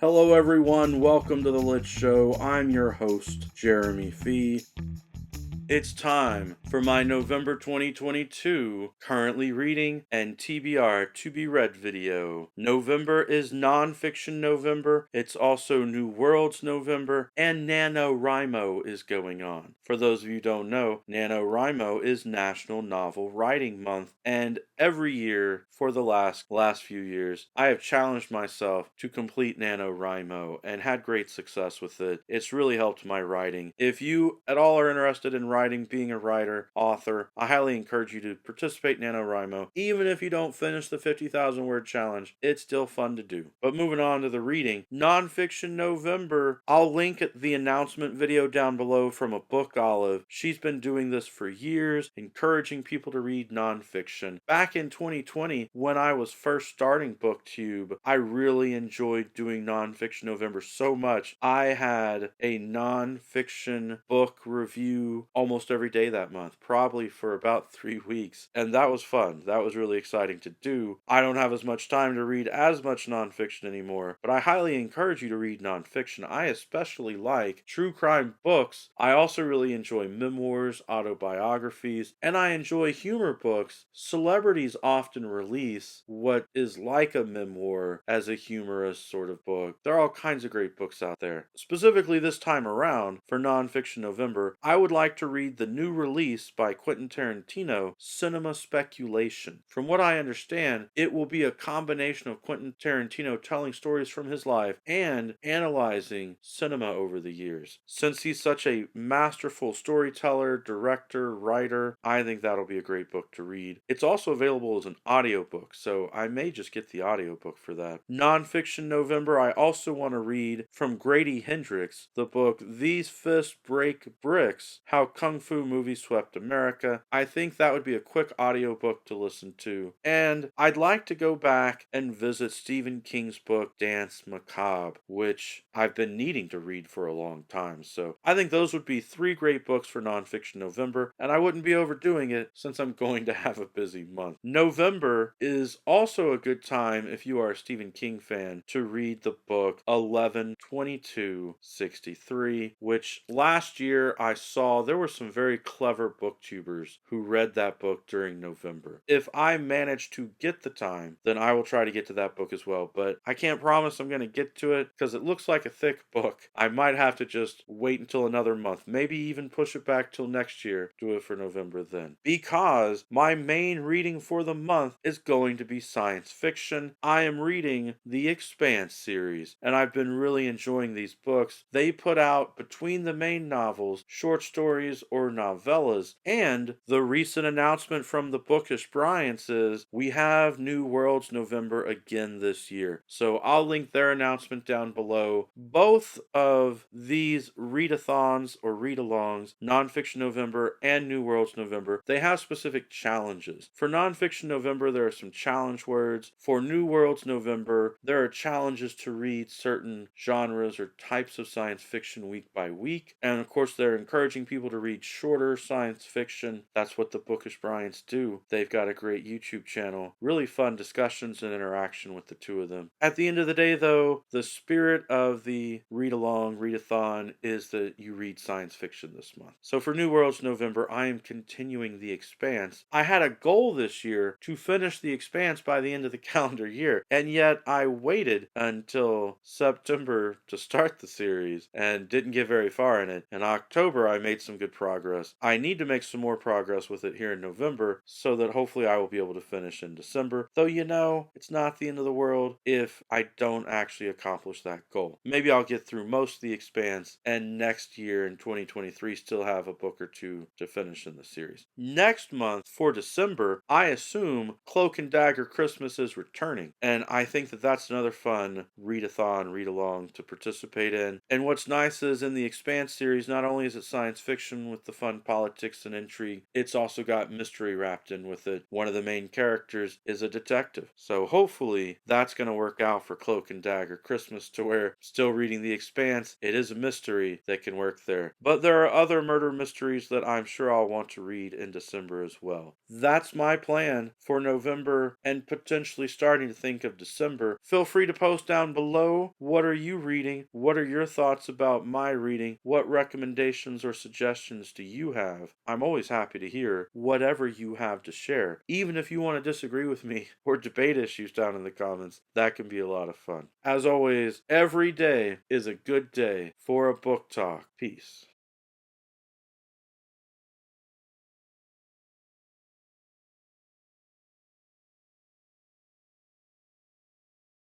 Hello, everyone. Welcome to The Lit Show. I'm your host, Jeremy Fee. It's time for my November 2022 currently reading and TBR to be read video. November is Nonfiction November. It's also New Worlds November, and NaNoWriMo is going on. For those of you who don't know, NaNoWriMo is National Novel Writing Month, and every year for the last few years, I have challenged myself to complete NaNoWriMo and had great success with it. It's really helped my writing. If you at all are interested in writing, being a writer, author, I highly encourage you to participate in NaNoWriMo. Even if you don't finish the 50,000 word challenge, it's still fun to do. But moving on to the reading, Nonfiction November, I'll link the announcement video down below from a book olive. She's been doing this for years, encouraging people to read nonfiction. Back in 2020, when I was first starting BookTube, I really enjoyed doing Nonfiction November so much. I had a nonfiction book review almost every day that month, probably for about 3 weeks. And that was fun. That was really exciting to do. I don't have as much time to read as much nonfiction anymore, but I highly encourage you to read nonfiction. I especially like true crime books. I also really enjoy memoirs, autobiographies, and I enjoy humor books. Celebrities often release what is like a memoir as a humorous sort of book. There are all kinds of great books out there. Specifically this time around, for Nonfiction November, I would like to read the new release by Quentin Tarantino, Cinema Speculation. From what I understand, it will be a combination of Quentin Tarantino telling stories from his life and analyzing cinema over the years. Since he's such a masterful storyteller, director, writer, I think that'll be a great book to read. It's also available as an audiobook, so I may just get the audiobook for that. Nonfiction November, I also want to read from Grady Hendricks the book These Fists Break Bricks, How Kung Fu Movies Swept America. I think that would be a quick audiobook to listen to. And I'd like to go back and visit Stephen King's book Dance Macabre, which I've been needing to read for a long time. So I think those would be 3 great books for Nonfiction November, and I wouldn't be overdoing it since I'm going to have a busy month. November is also a good time, if you are a Stephen King fan, to read the book 11/22/63, which last year I saw there were some very clever booktubers who read that book during November. If I manage to get the time, then I will try to get to that book as well, but I can't promise I'm going to get to it because it looks like a thick book. I might have to just wait until another month, maybe even push it back till next year, do it for November then. Because my main reading for the month is going to be science fiction. I am reading the Expanse series, and I've been really enjoying these books. They put out, between the main novels, short stories or novellas, and the recent announcement from the Bookish Bryants is we have New Worlds November again this year. So I'll link their announcement down below. Both of these readathons or read-alongs, Nonfiction November and New Worlds November, they have specific challenges. For Nonfiction November, there are some challenge words. For New Worlds November, there are challenges to read certain genres or types of science fiction week by week. And of course, they're encouraging people to read shorter science fiction. That's what the Bookish Bryants do. They've got a great YouTube channel. Really fun discussions and interaction with the two of them. At the end of the day, though, the spirit of the read-along, readathon is that you read science fiction this month. So for New Worlds November, I am continuing The Expanse. I had a goal this year to finish The Expanse by the end of the calendar year, and yet I waited until September to start the series and didn't get very far in it. In October, I made some good progress. I need to make some more progress with it here in November so that hopefully I will be able to finish in December. Though, you know, it's not the end of the world if I don't actually accomplish that goal. Maybe I'll get through most of The Expanse and next year in 2023 still have a book or two to finish in the series. Next month, for December, I assume Cloak and Dagger Christmas is returning, and I think that that's another fun read-along to participate in. And what's nice is in the Expanse series, not only is it science fiction, action with the fun politics and intrigue, it's also got mystery wrapped in with it. One of the main characters is a detective. So hopefully that's going to work out for Cloak and Dagger Christmas, to where still reading The Expanse, it is a mystery that can work there. But there are other murder mysteries that I'm sure I'll want to read in December as well. That's my plan for November and potentially starting to think of December. Feel free to post down below, what are you reading? What are your thoughts about my reading? What recommendations or suggestions do you have? I'm always happy to hear whatever you have to share. Even if you want to disagree with me or debate issues down in the comments, that can be a lot of fun. As always, every day is a good day for a book talk. Peace.